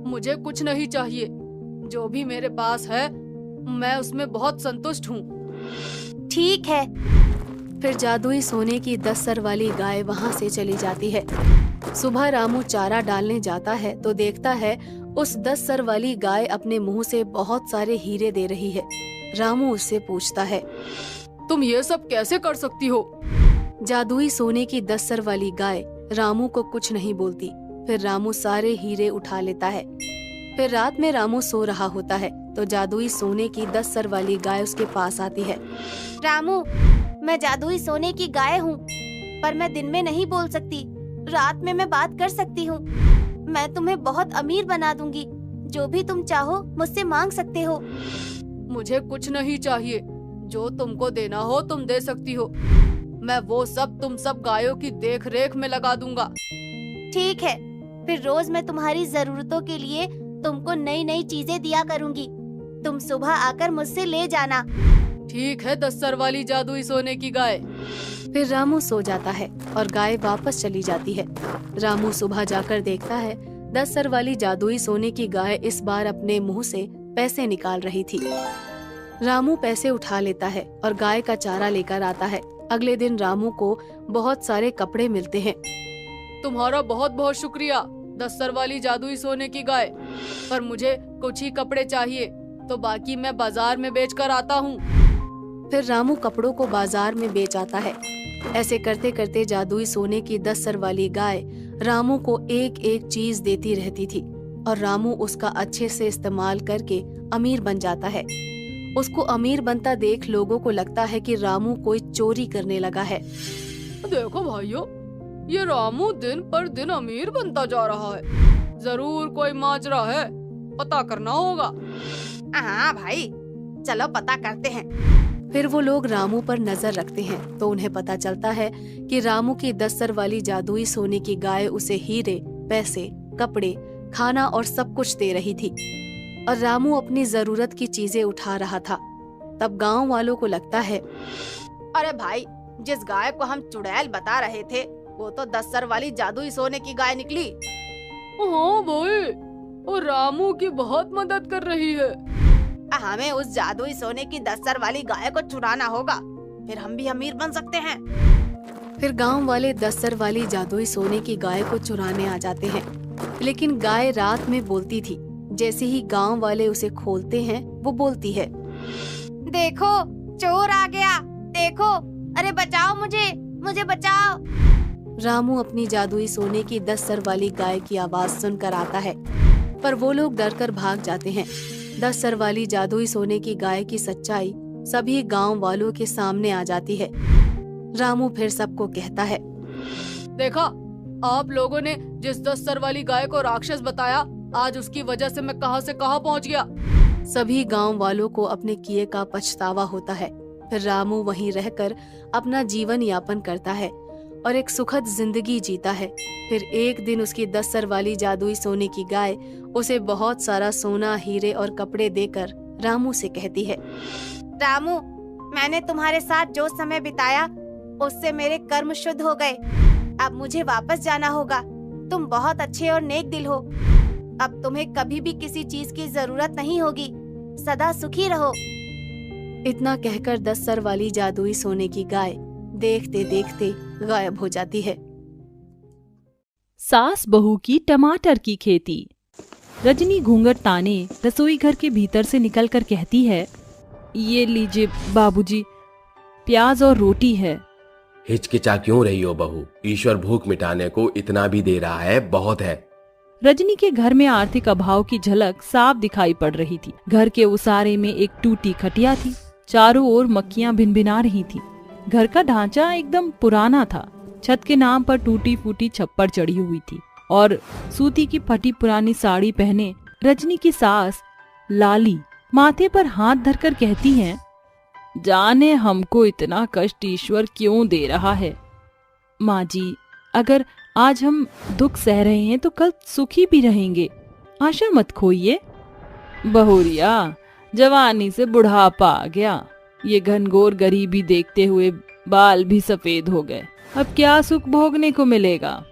मुझे कुछ नहीं चाहिए। जो भी मेरे पास है मैं उसमें बहुत संतुष्ट हूँ। ठीक है। फिर जादुई सोने की 10 सर वाली गाय वहाँ से चली जाती है। सुबह रामू चारा डालने जाता है तो देखता है उस 10 सर वाली गाय अपने मुंह से बहुत सारे हीरे दे रही है। रामू उससे पूछता है, तुम ये सब कैसे कर सकती हो? जादुई सोने की 10 सर वाली गाय रामू को कुछ नहीं बोलती। फिर रामू सारे हीरे उठा लेता है। फिर रात में रामू सो रहा होता है तो जादुई सोने की 10 सर वाली गाय उसके पास आती है। रामू, मैं जादुई सोने की गाय हूँ, पर मैं दिन में नहीं बोल सकती। रात में मैं बात कर सकती हूँ। मैं तुम्हें बहुत अमीर बना दूंगी। जो भी तुम चाहो मुझसे मांग सकते हो। मुझे कुछ नहीं चाहिए। जो तुमको देना हो तुम दे सकती हो। मैं वो सब तुम सब गायों की देख रेख में लगा दूंगा। ठीक है, फिर रोज मैं तुम्हारी जरूरतों के लिए तुमको नई नई चीजें दिया करूंगी। तुम सुबह आकर मुझसे ले जाना। ठीक है 10 सर वाली जादुई सोने की गाय। फिर रामू सो जाता है और गाय वापस चली जाती है। रामू सुबह जाकर देखता है 10 सर वाली जादुई सोने की गाय इस बार अपने मुंह से पैसे निकाल रही थी। रामू पैसे उठा लेता है और गाय का चारा लेकर आता है। अगले दिन रामू को बहुत सारे कपड़े मिलते हैं। तुम्हारा बहुत बहुत शुक्रिया 10 सर वाली जादुई सोने की गाय, पर मुझे कुछ ही कपड़े चाहिए, तो बाकी मैं बाजार में बेच कर आता हूँ। फिर रामू कपड़ों को बाजार में बेच आता है। ऐसे करते करते जादुई सोने की 10 सर वाली गाय रामू को एक एक चीज देती रहती थी और रामू उसका अच्छे से इस्तेमाल करके अमीर बन जाता है। उसको अमीर बनता देख लोगों को लगता है कि रामू कोई चोरी करने लगा है। देखो भाइयों, ये रामू दिन पर दिन अमीर बनता जा रहा है। जरूर कोई माजरा है, पता करना होगा। हाँ भाई, चलो पता करते हैं। फिर वो लोग रामू पर नजर रखते हैं तो उन्हें पता चलता है कि रामू की 10 सर वाली जादुई सोने की गाय उसे हीरे, पैसे, कपड़े, खाना और सब कुछ दे रही थी और रामू अपनी जरूरत की चीजें उठा रहा था। तब गांव वालों को लगता है, अरे भाई, जिस गाय को हम चुड़ैल बता रहे थे वो तो 10 सर वाली जादुई सोने की गाय निकली। हाँ भाई, वो रामू की बहुत मदद कर रही है। हमें उस जादुई सोने की 10 सर वाली गाय को चुराना होगा, फिर हम भी अमीर बन सकते हैं। फिर गांव वाले 10 सर वाली जादुई सोने की गाय को चुराने आ जाते हैं, लेकिन गाय रात में बोलती थी। जैसे ही गांव वाले उसे खोलते हैं वो बोलती है, देखो चोर आ गया, देखो, अरे बचाओ मुझे, मुझे बचाओ। रामू अपनी जादुई सोने की 10 सर वाली गाय की आवाज सुनकर आता है, पर वो लोग डरकर भाग जाते हैं। 10 सर वाली जादुई सोने की गाय की सच्चाई सभी गांव वालों के सामने आ जाती है। रामू फिर सबको कहता है, देखा, आप लोगों ने जिस 10 सर वाली गाय को राक्षस बताया, आज उसकी वजह से मैं कहां से कहां पहुंच गया। सभी गांव वालों को अपने किए का पछतावा होता है। फिर रामू वहीं रहकर अपना जीवन यापन करता है और एक सुखद जिंदगी जीता है। फिर एक दिन उसकी 10 सर वाली जादुई सोने की गाय उसे बहुत सारा सोना, हीरे और कपड़े देकर रामू से कहती है, रामू, मैंने तुम्हारे साथ जो समय बिताया उससे मेरे कर्म शुद्ध हो गए। अब मुझे वापस जाना होगा। तुम बहुत अच्छे और नेक दिल हो। अब तुम्हें कभी भी किसी चीज की जरूरत नहीं होगी। सदा सुखी रहो। इतना कहकर 10 सर वाली जादुई सोने की गाय देखते देखते गायब हो जाती है। सास बहू की टमाटर की खेती। रजनी घूंघट ताने रसोई घर के भीतर से निकलकर कहती है, ये लीजिए बाबूजी, प्याज और रोटी है। हिचकिचा क्यों रही हो बहू? ईश्वर भूख मिटाने को इतना भी दे रहा है, बहुत है। रजनी के घर में आर्थिक अभाव की झलक साफ दिखाई पड़ रही थी। घर के उसारे में एक टूटी खटिया थी। चारों ओर मक्खियां भिनभिना रही थी। घर का ढांचा एकदम पुराना था। छत के नाम पर टूटी फूटी छप्पर चढ़ी हुई थी और सूती की फटी पुरानी साड़ी पहने रजनी की सास लाली माथे पर हाथ धरकर कहती हैं, जाने हमको इतना कष्ट ईश्वर क्यों दे रहा है। माँ जी, अगर आज हम दुख सह रहे हैं तो कल सुखी भी रहेंगे, आशा मत खोइए। बहुरिया, जवानी से बुढ़ापा आ गया। ये घनघोर गरीबी देखते हुए बाल भी सफेद हो गए। अब क्या सुख भोगने को मिलेगा।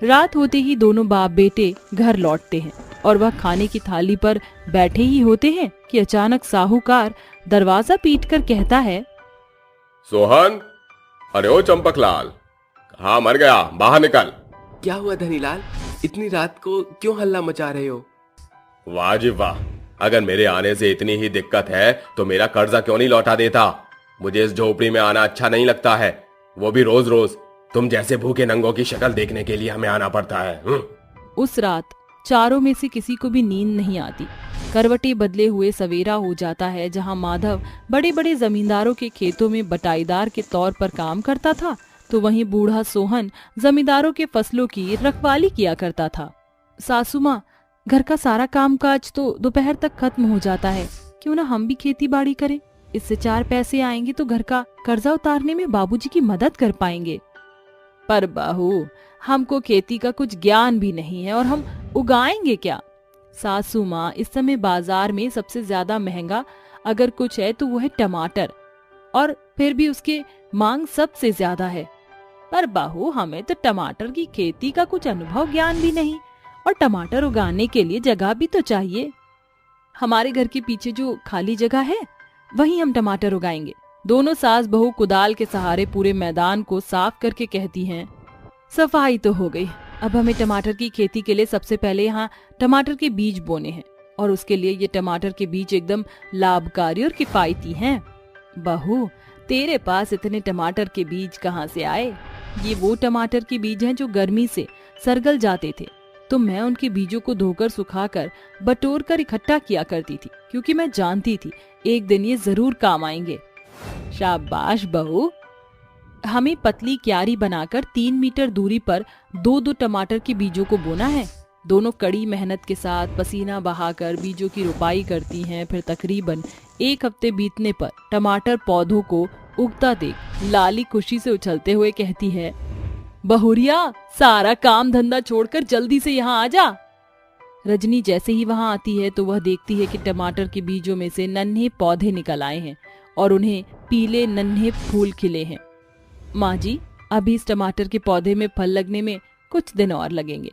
रात होते ही दोनों बाप बेटे घर लौटते हैं और वह खाने की थाली पर बैठे ही होते हैं कि अचानक साहूकार दरवाजा पीटकर कहता है, सोहन, अरे ओ चंपकलाल, कहाँ मर गया? बाहर निकल। क्या हुआ धनीलाल, इतनी रात को क्यों हल्ला मचा रहे हो? वाह जी वाह, अगर मेरे आने से इतनी ही दिक्कत है तो मेरा कर्जा क्यों नहीं लौटा देता। मुझे इस झोपड़ी में आना अच्छा नहीं लगता है, वो भी रोज रोज। तुम जैसे भूखे नंगों की शक्ल देखने के लिए हमें आना पड़ता है। उस रात चारों में से किसी को भी नींद नहीं आती। करवटें बदले हुए सवेरा हो जाता है। जहां माधव बड़े बड़े जमींदारों के खेतों में बटाईदार के तौर पर काम करता था, तो वहीं बूढ़ा सोहन जमींदारों के फसलों की रखवाली किया करता था। सासू माँ, घर का सारा कामकाज तो दोपहर तक खत्म हो जाता है, क्यों ना हम भी खेती बाड़ी करें। इससे 4 पैसे आएंगे तो घर का कर्जा उतारने में बाबूजी की मदद कर पाएंगे। पर बहू, हमको खेती का कुछ ज्ञान भी नहीं है और हम उगाएंगे क्या। सासू माँ, इस समय बाजार में सबसे ज्यादा महंगा अगर कुछ है तो वो है टमाटर, और फिर भी उसके मांग सबसे ज्यादा है। पर बहू, हमें तो टमाटर की खेती का कुछ अनुभव ज्ञान भी नहीं, और टमाटर उगाने के लिए जगह भी तो चाहिए। हमारे घर के पीछे जो खाली जगह है वहीं हम टमाटर उगाएंगे। दोनों सास बहू कुदाल के सहारे पूरे मैदान को साफ करके कहती हैं, सफाई तो हो गई, अब हमें टमाटर की खेती के लिए सबसे पहले यहाँ टमाटर के बीज बोने हैं, और उसके लिए ये टमाटर के बीज एकदम लाभकारी और किफायती हैं। बहू, तेरे पास इतने टमाटर के बीज कहाँ से आए? ये वो टमाटर के बीज हैं जो गर्मी से सरगल जाते थे, तो मैं उनके बीजों को धोकर सुखाकर बटोर कर इकट्ठा किया करती थी, क्योंकि मैं जानती थी एक दिन ये जरूर काम आएंगे। शाबाश बहू। हमें पतली क्यारी बनाकर 3 मीटर दूरी पर 2-2 टमाटर के बीजों को बोना है। दोनों कड़ी मेहनत के साथ पसीना बहाकर बीजों की रोपाई करती हैं। फिर तकरीबन 1 हफ्ते बीतने पर टमाटर पौधों को उगता देख लाली खुशी से उछलते हुए कहती है, बहुरिया, सारा काम धंधा छोड़कर जल्दी से यहाँ आ जा। रजनी जैसे ही वहाँ आती है तो वह देखती है कि टमाटर के बीजों में से नन्हे पौधे निकल आए हैं और उन्हें पीले नन्हे फूल खिले हैं। माँ जी, अभी इस टमाटर के पौधे में फल लगने में कुछ दिन और लगेंगे।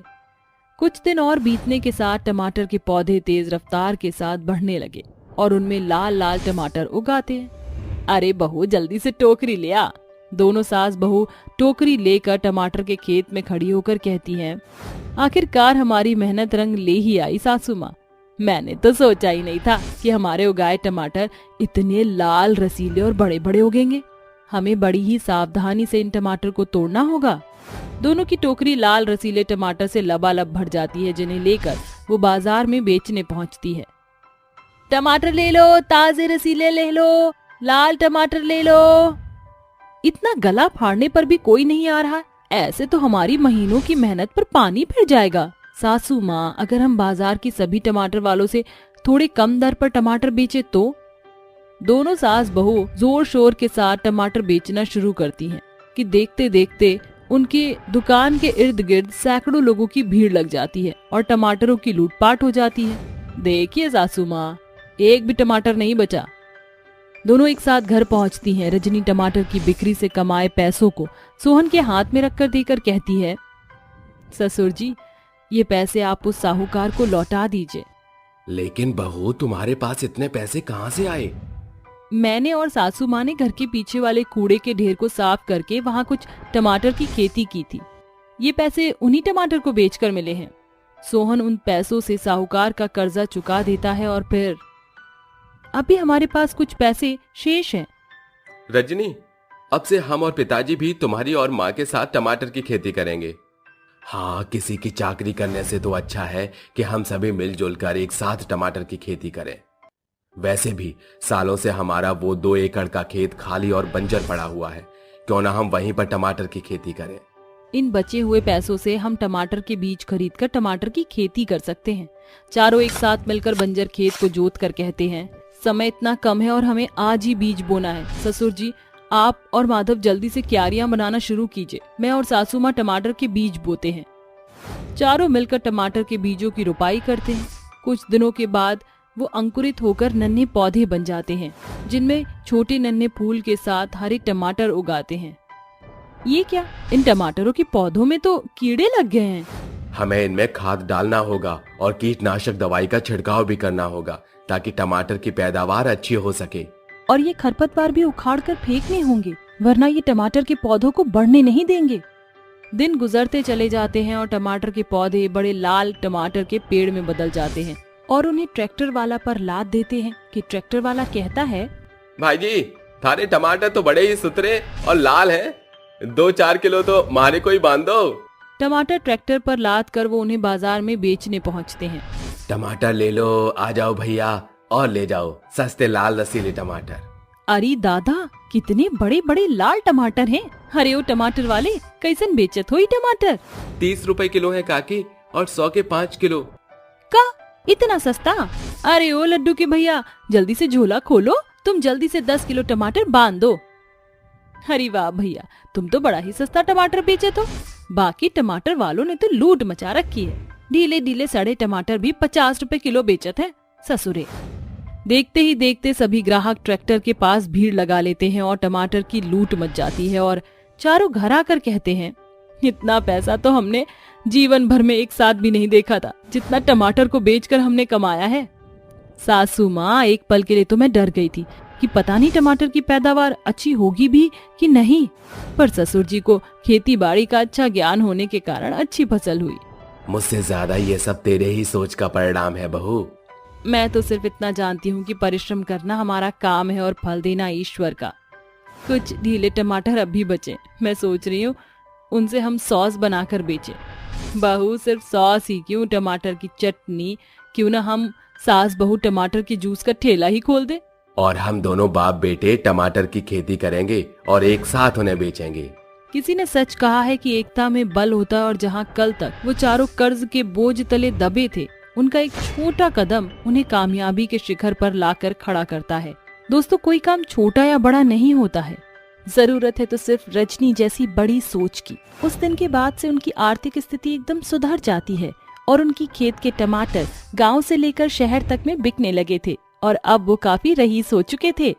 कुछ दिन और बीतने के साथ टमाटर के पौधे तेज रफ्तार के साथ बढ़ने लगे और उनमें लाल लाल टमाटर उगाते हैं। अरे बहू, जल्दी से टोकरी ले आ। दोनों सास बहू टोकरी लेकर टमाटर के खेत में खड़ी होकर कहती हैं, आखिरकार हमारी मेहनत रंग ले ही आई सासू माँ। मैंने तो सोचा ही नहीं था कि हमारे उगाए टमाटर इतने लाल, रसीले और बड़े बड़े उगेंगे। हमें बड़ी ही सावधानी से इन टमाटर को तोड़ना होगा। दोनों की टोकरी लाल रसीले टमाटर से लबालब भर जाती है, जिन्हें लेकर वो बाजार में बेचने पहुंचती है। टमाटर ले लो, ताजे रसीले ले लो, लाल टमाटर ले लो। इतना गला फाड़ने पर भी कोई नहीं आ रहा। ऐसे तो हमारी महीनों की मेहनत पर पानी फिर जाएगा। सासू माँ, अगर हम बाजार की सभी टमाटर वालों से थोड़े कम दर पर टमाटर बेचे तो? दोनों सास बहू जोर शोर के साथ टमाटर बेचना शुरू करती हैं कि देखते देखते उनकी दुकान के इर्द गिर्द सैकड़ों लोगों की भीड़ लग जाती है और टमाटरों की लूटपाट हो जाती है। देखिए सासू माँ, एक भी टमाटर नहीं बचा। दोनों एक साथ घर पहुंचती हैं। रजनी टमाटर की बिक्री से कमाए पैसों को सोहन के हाथ में रखकर देकर कहती है, ससुर जी, ये पैसे आप उस साहूकार को लौटा दीजिए। लेकिन बहू, तुम्हारे पास इतने पैसे कहाँ से आए? मैंने और सासू माँ ने घर के पीछे वाले कूड़े के ढेर को साफ करके वहाँ कुछ टमाटर की खेती की थी। ये पैसे उन्हीं टमाटर को बेचकर मिले हैं। सोहन उन पैसों से साहूकार का कर्जा चुका देता है और फिर अभी हमारे पास कुछ पैसे शेष हैं। रजनी, अब से हम और पिताजी भी तुम्हारी और माँ के साथ टमाटर की खेती करेंगे। हाँ, किसी की चाकरी करने से तो अच्छा है कि हम सभी मिलजुल कर एक साथ टमाटर की खेती करें। वैसे भी सालों से हमारा वो 2 एकड़ का खेत खाली और बंजर पड़ा हुआ है, क्यों ना हम वहीं पर टमाटर की खेती करें। इन बचे हुए पैसों से हम टमाटर के बीज खरीदकर टमाटर की खेती कर सकते हैं। चारों एक साथ मिलकर बंजर खेत को जोत कर कहते हैं, समय इतना कम है और हमें आज ही बीज बोना है। ससुर जी, आप और माधव जल्दी से क्यारियां बनाना शुरू कीजिए। मैं और सासू माँ टमाटर के बीज बोते हैं। चारों मिलकर टमाटर के बीजों की रोपाई करते हैं। कुछ दिनों के बाद वो अंकुरित होकर नन्हे पौधे बन जाते हैं, जिनमें छोटे नन्हे फूल के साथ हरे टमाटर उगाते हैं। ये क्या, इन टमाटरों के पौधों में तो कीड़े लग गए हैं। हमें इनमें खाद डालना होगा और कीटनाशक दवाई का छिड़काव भी करना होगा ताकि टमाटर की पैदावार अच्छी हो सके। और ये खरपतवार भी उखाड़ कर फेंकने होंगे, वरना ये टमाटर के पौधों को बढ़ने नहीं देंगे। दिन गुजरते चले जाते हैं और टमाटर के पौधे बड़े लाल टमाटर के पेड़ में बदल जाते हैं और उन्हें ट्रैक्टर वाला पर लाद देते हैं कि ट्रैक्टर वाला कहता है, भाई जी, थारे टमाटर तो बड़े ही सुथरे और लाल हैं। 2-4 किलो तो मारे को ही बांध दो। टमाटर ट्रैक्टर पर लाद कर वो उन्हें बाजार में बेचने पहुंचते हैं। टमाटर ले लो, आ जाओ भैया, और ले जाओ सस्ते लाल रसीले टमाटर। अरे दादा, कितने बड़े बड़े लाल टमाटर हैं। अरे ओ टमाटर वाले, कैसन बेचत हो ये टमाटर? 30 रुपए किलो है काकी, और 100 के 5 किलो। का इतना सस्ता? अरे ओ लड्डू के भैया, जल्दी से झोला खोलो, तुम जल्दी से 10 किलो टमाटर बांध दो। अरे वाह भैया, तुम तो बड़ा ही सस्ता टमाटर बेचे तो। बाकी टमाटर वालों ने तो लूट मचा रखी है। ढीले ढीले सड़े टमाटर भी 50 रुपए किलो बेचत है ससुरे। देखते ही देखते सभी ग्राहक ट्रैक्टर के पास भीड़ लगा लेते हैं और टमाटर की लूट मच जाती है और चारों घर आकर कहते हैं, इतना पैसा तो हमने जीवन भर में एक साथ भी नहीं देखा था, जितना टमाटर को बेचकर हमने कमाया है। सासू माँ, एक पल के लिए तो मैं डर गई थी कि पता नहीं टमाटर की पैदावार अच्छी होगी भी कि नहीं, पर ससुर जी को खेती बाड़ी का अच्छा ज्ञान होने के कारण अच्छी फसल हुई। मुझसे ज्यादा ये सब तेरे ही सोच का परिणाम है बहू। मैं तो सिर्फ इतना जानती हूँ कि परिश्रम करना हमारा काम है और फल देना ईश्वर का। कुछ ढीले टमाटर अब भी बचे, मैं सोच रही हूँ उनसे हम सॉस बनाकर बेचें। बहू, सिर्फ सॉस ही क्यों, टमाटर की चटनी क्यों ना हम सास बहू टमाटर के जूस का ठेला ही खोल दे। और हम दोनों बाप बेटे टमाटर की खेती करेंगे और एक साथ उन्हें बेचेंगे। किसी ने सच कहा है कि एकता में बल होता है और जहाँ कल तक वो चारों कर्ज के बोझ तले दबे थे, उनका एक छोटा कदम उन्हें कामयाबी के शिखर पर लाकर खड़ा करता है। दोस्तों, कोई काम छोटा या बड़ा नहीं होता है, जरूरत है तो सिर्फ रजनी जैसी बड़ी सोच की। उस दिन के बाद से उनकी आर्थिक स्थिति एकदम सुधर जाती है और उनकी खेत के टमाटर गांव से लेकर शहर तक में बिकने लगे थे और अब वो काफी रईस हो चुके थे।